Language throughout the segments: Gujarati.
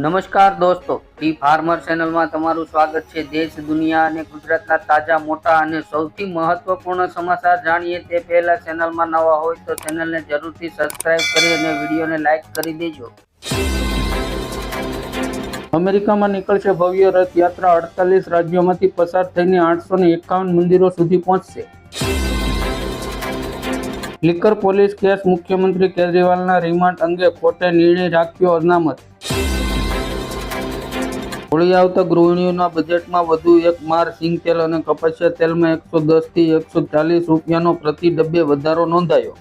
નમસ્કાર દોસ્તો, ટી ફાર્મર ચેનલમાં તમારું સ્વાગત છે। દેશ, દુનિયા અને ગુજરાતના તાજા, મોટા અને સૌથી મહત્વપૂર્ણ સમાચાર જાણીએ તે પહેલા ચેનલમાં નવા હોય તો ચેનલને જરૂરથી સબસ્ક્રાઇબ કરી અને વિડીયોને લાઇક કરી દેજો। અમેરિકામાં નીકળશે ભવ્ય રથયાત્રા। 48 રાજ્યોમાંથી પસાર થઈને 851 મંદિરો સુધી પહોંચશે। લીકર પોલીસ કેસ, મુખ્યમંત્રી કેજરીવાલના રિમાન્ડ અંગે કોર્ટે નિર્ણય રાખ્યો અનામત। હોળી આવતા ગૃહિણીઓના બજેટમાં વધુ એક માર। સિંગ તેલ અને કપાસિયા તેલમાં 110 થી 140 રૂપિયાનો પ્રતિ ડબ્બે વધારો નોંધાયો।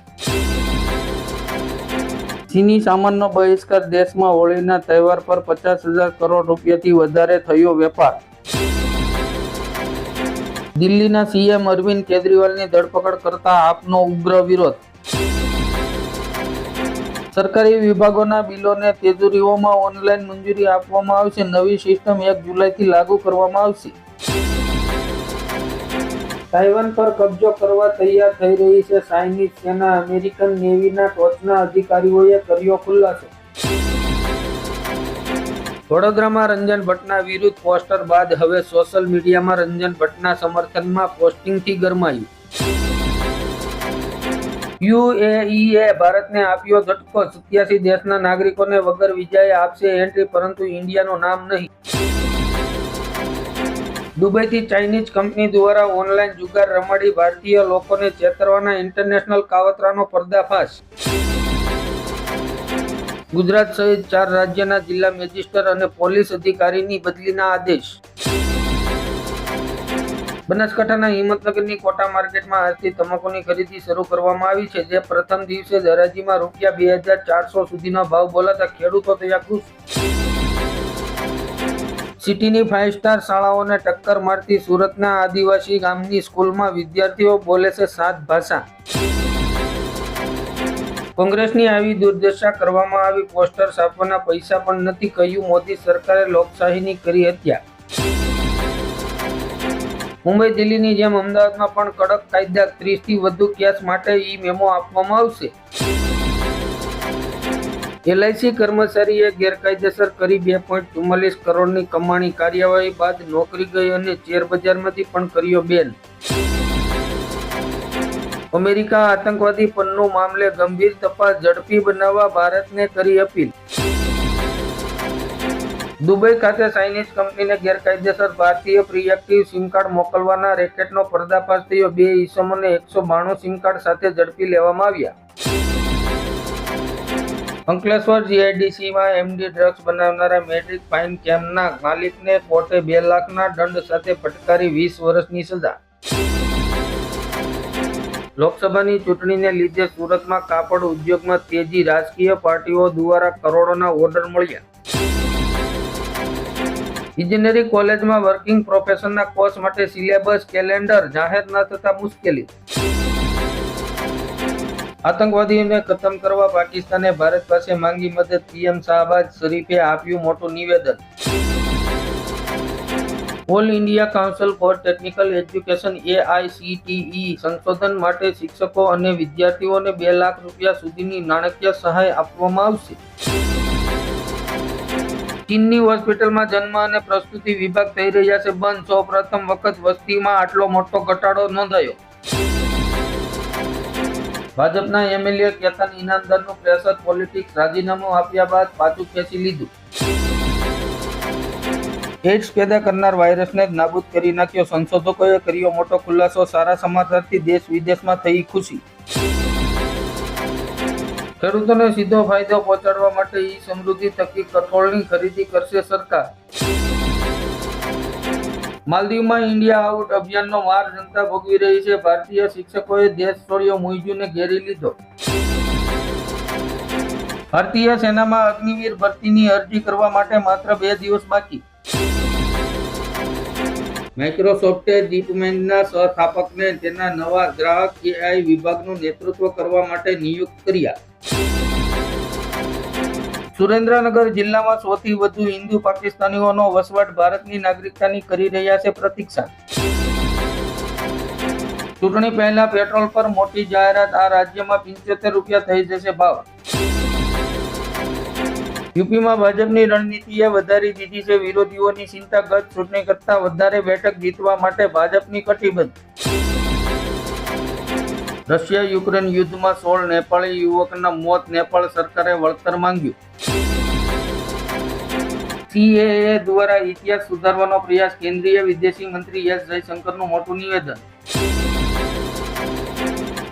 ચીની સામાનનો બહિષ્કાર, દેશમાં હોળીના તહેવાર પર 50,000 કરોડ રૂપિયાથી વધારે થયો વેપાર। દિલ્હીના સીએમ અરવિંદ કેજરીવાલની ધરપકડ કરતા આપનો ઉગ્ર વિરોધ। સરકારી વિભાગોના બિલોને તિજોરીઓમાં ઓનલાઈન મંજૂરી આપવામાં આવશે। નવી સિસ્ટમ 1 જુલાઈથી લાગુ કરવામાં આવશે। તાઇવાન પર કબજો કરવા તૈયાર થઈ રહી છે ચાઇનીઝ સેના, અમેરિકન નેવીના ટોચના અધિકારીઓએ કર્યો ખુલાસો। વડોદરામાં રંજન ભટ્ટના વિરુદ્ધ પોસ્ટર બાદ હવે સોશિયલ મીડિયામાં રંજન ભટ્ટના સમર્થનમાં પોસ્ટિંગથી ગરમાયું। યુએઈએ ભારતને આપ્યો ઝટકો, 87 દેશના નાગરિકોને વગર વિઝાએ આપશે એન્ટ્રી, પરંતુ ઇન્ડિયાનું નામ નહીં। દુબઈથી ચાઇનીઝ કંપની દ્વારા ઓનલાઈન જુગાર રમાડી ભારતીય લોકોને છેતરવાના ઇન્ટરનેશનલ કાવતરાનો પર્દાફાશ। ગુજરાત સહિત 4 રાજ્યના જિલ્લા મેજિસ્ટ્રેટ અને પોલીસ અધિકારીની બદલીના આદેશ। બનાસકાંઠાના હિંમતનગરની કોટા માર્કેટમાં આજથી તમાકુની ખરીદી શરૂ કરવામાં આવી છે, જે પ્રથમ દિવસે જ હરાજીમાં ₹2,400 સુધીનો ભાવ બોલાતા ખેડૂતો થયા ખુશ। સિટીની 5 સ્ટાર શાળાઓને ટક્કર મારતી સુરતના આદિવાસી ગામની સ્કૂલમાં વિદ્યાર્થીઓ બોલે છે 7 ભાષા। કોંગ્રેસની આવી દુર્દશા કરવામાં આવી, પોસ્ટર છાપવાના પૈસા પણ નથી, કહ્યું મોદી સરકારે લોકશાહીની કરી હત્યા। મુંબઈ, દિલ્હીની જેમ અમદાવાદમાં પણ કડક કાયદા, 30 થી વધુ કેસ માટે ઈ મેમો આપવામાં આવશે। એલઆઈસી કર્મચારીએ ગેરકાયદેસર કરી 2.44 કરોડની કમાણી, કાર્યવાહી બાદ નોકરી ગઈ અને શેર બજારમાંથી પણ કર્યો બેન। અમેરિકા આતંકવાદી પન્નું મામલે ગંભીર તપાસ ઝડપી બનાવવા ભારતને કરી અપીલ। દુબઈ ખાતે ચાઇનીઝ કંપનીને ગેરકાયદેસર ભારતીય પ્રિએક્ટિવ સિમ કાર્ડ મોકલવાના રેકેટનો પર્દાફાશ થયો। 2 ઈસમોને 192 સિમ કાર્ડ સાથે ઝડપી લેવામાં આવ્યા। અંકલેશ્વર જીઆઈડીસીમાં એમડી ડ્રગ્સ બનાવનારા મેટ્રિક ફાઇન કેમ્પના માલિકને કોર્ટે 2 લાખના દંડ સાથે ફટકારી 20 વર્ષની સજા। લોકસભાની ચૂંટણીને લીધે સુરતમાં કાપડ ઉદ્યોગમાં તેજી, રાજકીય પાર્ટીઓ દ્વારા કરોડોના ઓર્ડર મળ્યા। ઇજનેરી કોલેજમાં વર્કિંગ પ્રોફેશનના કોર્સ માટે સિલેબસ કેલેન્ડર જાહેર ન થતા મુશ્કેલી। આતંકવાદીઓને ખતમ કરવા પાકિસ્તાને ભારત પાસે માંગી મદદ, પીએમ શાહબાજ શરીફે આપ્યું મોટું નિવેદન। All India council four technical education AICTE સંશોધન માટે શિક્ષકો અને વિદ્યાર્થીઓને 2 લાખ રૂપિયા સુધીની નાણાકીય સહાય આપવામાં આવશે। ચીનની હોસ્પિટલમાં જન્મ અને પ્રસૂતિ વિભાગ થઈ રહ્યા છે બંધ, સૌ પ્રથમ વખત વસ્તીમાં આટલો મોટો ઘટાડો નોંધાયો। ભાજપના એમએલએ કેતન ઇનામદારનું પ્રેશર પોલિટિક્સ, રાજીનામું આપ્યા બાદ પાછું ખેંચી લીધું। એઇડ્સ પેદા કરનાર વાયરસને જ નાબૂદ કરી નાખ્યો, સંશોધકોએ કર્યો મોટો ખુલાસો। સારા સમાચારથી દેશ વિદેશમાં થઈ ખુશી। ખેડૂતોને સીધો ફાયદો પહોંચાડવા માટે ઈ સમૃદ્ધિ થકી કઠોળની ખરીદી કરશે સરકાર। માલદીવમાં ઇન્ડિયા આઉટ અભિયાનનો માર જનતા ભોગવી રહી છે, ભારતીય શિક્ષકોએ દેશ છોડ્યો, મુઈઝુને ઘેરી લીધો। ભારતીય સેનામાં અગ્નિવીર ભરતીની અરજી કરવા માટે માત્ર 2 દિવસ બાકી। માઇક્રોસોફ્ટે ડીપમાઇન્ડના સહસ્થાપકને તેના નવા ગ્રાહક AI વિભાગનું નેતૃત્વ કરવા માટે નિયુક્ત કર્યા। સુરેન્દ્રનગર જિલ્લામાં 100 થી વધુ હિન્દુ પાકિસ્તાનીઓનો વસવાટ, ભારતની નાગરિકતાની કરી રહ્યા છે પ્રતીક્ષા। ચૂંટણી પહેલા પેટ્રોલ પર મોટી જાહેરાત, આ રાજ્યમાં 75 રૂપિયા થઈ જશે ભાવ। યુપીમાં ભાજપની રણનીતિએ વધારી દીધી છે વિરોધીઓની ચિંતા. ગત ચૂંટણી કરતા વધારે બેઠક જીતવા માટે ભાજપની કટિબદ્ધ. રશિયા યુક્રેન યુદ્ધમાં 16 નેપાળી યુવકના મોત. નેપાળ સરકારે વળતર માંગ્યું. સીએએ દ્વારા ઇતિહાસ સુધારવાનો પ્રયાસ. કેન્દ્રીય વિદેશી મંત્રી એસ જયશંકરનું મોટું નિવેદન.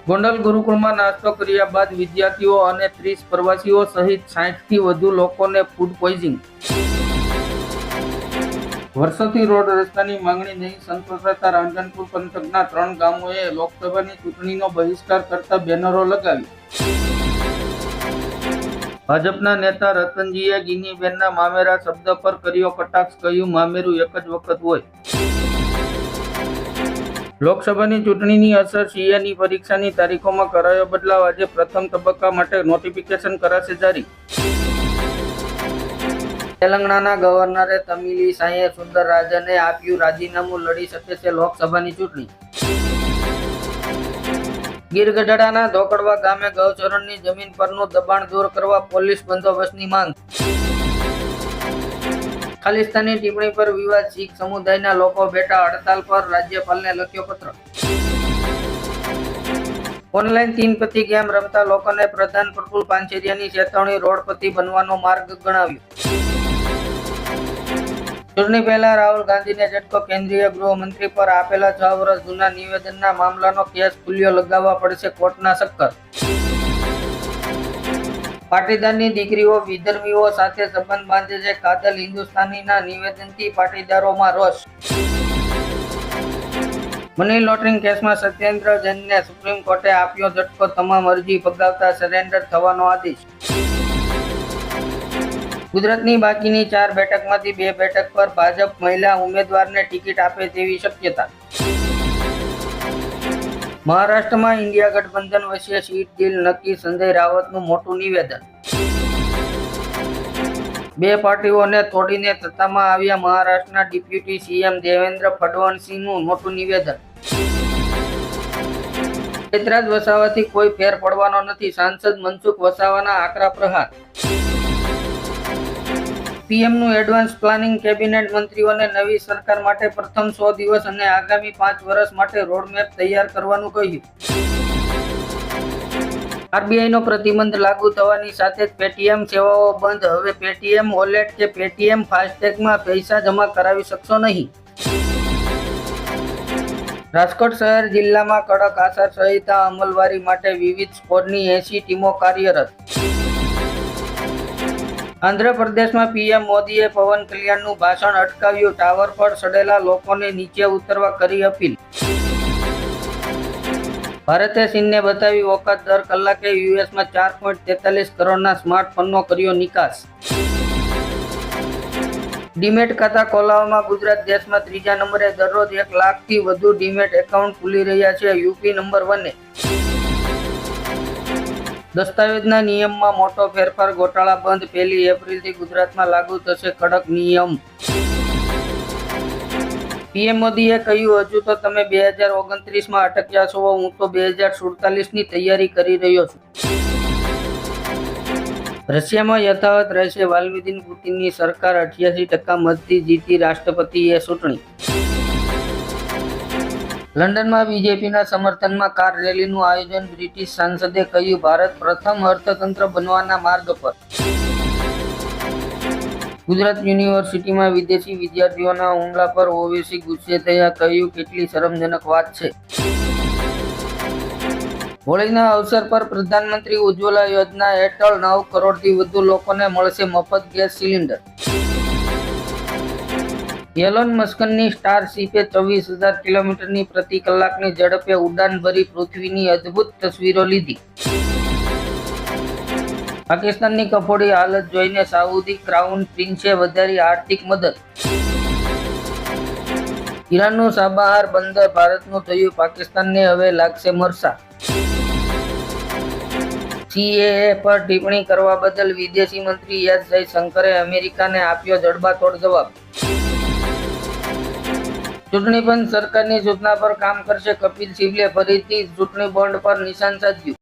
ગોંડલ ગુરુકુળમાં નાસ્તો કર્યા બાદ વિદ્યાર્થીઓ અને 30 પ્રવાસીઓ સહિત 60 થી વધુ લોકોને ફૂડ પોઈઝનિંગ. વર્ષોથી રોડ રસ્તાની માંગણી નહીં સંતોષાતા રાંધનપુર પંથકના 3 ગામોએ લોકસભાની ચૂંટણીનો બહિષ્કાર કરતા બેનરો લગાવી. ભાજપના નેતા રતનજીએ ગિનીબેનના મામેરા શબ્દ પર કર્યો કટાક્ષ. કહ્યું, મામેરું એક જ વખત હોય. લોકસભાની ચૂંટણીની અસર. સીએની પરીક્ષાની તારીખોમાં કરાયો બદલાવ. આજે પ્રથમ તબક્કા માટે નોટિફિકેશન કરાશે જારી. તેલંગાણાના ગવર્નરે તમિલિસાઈએ સુંદરરાજને આપ્યું રાજીનામું. લડી શકે છે લોકસભાની ચૂંટણી. ગીર ગઢડાના ધોકડવા ગામે ગૌચરણની જમીન પરનું દબાણ દૂર કરવા પોલીસ બંદોબસ્તની માંગ. ખાલિસ્તાની ટિપ્પણી પર વિવાદ. શીખ સમુદાયના લોકો બેઠા હડતાલ પર. રાજ્યપાલને લખ્યો પત્ર. ઓનલાઈન તીનપતિ ગેમ રમતા લોકોને પ્રધાન પ્રફુલ પાનસેરિયાની ચેતવણી. રોડપતિ બનવાનો માર્ગ ગણાવ્યો. ચૂંટણી પહેલા રાહુલ ગાંધીને ઝટકો. કેન્દ્રીય ગૃહમંત્રી પર આપેલા 6 વર્ષ જૂના નિવેદનના મામલાનો કેસ ખુલ્યો. લગાવવા પડશે કોર્ટના ચક્કર. પાટીદારની દીકરીઓ વિધર્મીઓ સાથે સંબંધ બાંધે છે. કાદલ હિન્દુસ્તાનીના નિવેદનથી પાટીદારોમાં રોષ. મની લોન્ડરિંગ કેસમાં સત્યેન્દ્ર જૈનને સુપ્રીમ કોર્ટે આપ્યો ઝટકો. તમામ અરજી ફગાવતા સરેન્ડર થવાનો આદેશ. ગુજરાતની બાકીની 4 બેઠકમાંથી 2 બેઠક પર ભાજપ મહિલા ઉમેદવારને ટિકિટ આપે તેવી શક્યતા. મહારાષ્ટ્રમાં ઇન્ડિયા ગઠબંધન વચ્ચે સીટ ડીલ નક્કી. સંજય રાવતનું મોટું નિવેદન. 2 પાર્ટીઓને તોડીને સત્તામાં આવ્યા. મહારાષ્ટ્રના ડેપ્યુટી સીએમ દેવેન્દ્ર ફડણવીસનું મોટું નિવેદન. એતરાજ વસાવાથી કોઈ ફેર પડવાનો નથી. સાંસદ મનસુખ વસાવાના આકરા પ્રહાર. પીએમનું એડવાન્સ પ્લાનિંગ. કેબિનેટ મંત્રીઓને નવી સરકાર માટે પ્રથમ 100 દિવસ અને આગામી 5 વર્ષ માટે રોડમેપ તૈયાર કરવાનું કહ્યું. આરબીઆઈનો પ્રતિબંધ લાગુ થવાની સાથે જ પેટીએમ સેવાઓ બંધ. હવે પેટીએમ વોલેટ કે પેટીએમ ફાસ્ટેગમાં પૈસા જમા કરાવી શકશો નહીં. રાજકોટ શહેર જિલ્લામાં કડક આચારસંહિતા અમલવારી માટે વિવિધ સ્કોડની 80 ટીમો કાર્યરત. આંધ્રપ્રદેશમાં પીએમ મોદીએ પવન કલ્યાણનું ભાષણ અટકાવ્યું. ટાવર પર ચડેલા લોકોને નીચે ઉતરવા કરી અપીલ. ભારતે ચીનને બતાવી ઓકાત. દર કલાકે યુએસમાં 4.43 કરોડના સ્માર્ટફોનનો કર્યો નિકાસ. ડીમેટ ખાતા ખોલાવવામાં ગુજરાત દેશમાં 3જા નંબરે. દરરોજ 1 લાખથી વધુ ડીમેટ એકાઉન્ટ ખુલી રહ્યા છે. UP number 1. દસ્તાવેજના નિયમમાં મોટો ફેરફાર. ગોટાળા બંધ. 1 એપ્રિલથી ગુજરાતમાં લાગુ થશે કડક નિયમ. પીએમ મોદીએ કહ્યું, હજુ તો તમે 2029માં અટક્યા છો. હું તો 2047ની તૈયારી કરી રહ્યો છું. રશિયામાં યથાવત રહેશે વ્લાદિમીર પુતિનની સરકાર. 88% મતથી જીતી રાષ્ટ્રપતિએ ચૂંટણી. લંડનમાં બીજેપીના સમર્થનમાં કાર રેલીનું આયોજન. બ્રિટિશ સાંસદે કહ્યું, ભારત પ્રથમ અર્થતંત્ર બનવાના માર્ગ પર. ગુજરાત યુનિવર્સિટીમાં વિદેશી વિદ્યાર્થીઓના હુમલા પર ઓવેસી ગુસ્સે થયા. કહ્યું, કેટલી શરમજનક વાત છે. હોળીના અવસર પર પ્રધાનમંત્રી ઉજ્જવલા યોજના હેઠળ 9 કરોડથી વધુ લોકોને મળશે મફત ગેસ સિલિન્ડર. એલોન મસ્કની સ્ટારશિપે 24,000 કિલોમીટરની પ્રતિ કલાકની ઝડપે ઉડાન ભરી પૃથ્વીની અદ્ભુત તસવીરો લીધી. પાકિસ્તાનની કફોડી હાલત જોઈને સાઉદી ક્રાઉન પ્રિન્સે વધારી આર્થિક મદદ. ઈરાનનું ચાબહાર બંદર ભારતનું થયું. પાકિસ્તાનને હવે લાગશે મરસા. સીએએ પર ટિપ્પણી કરવા બદલ વિદેશી મંત્રી એસ જયશંકરે અમેરિકાને આપ્યો જડબાતોડ જવાબ. ચૂંટણી પંચ સરકારની સૂચના પર કામ કરશે. કપિલ સિબ્બલે ફરીથી ચૂંટણી બોન્ડ પર નિશાન સાધ્યું.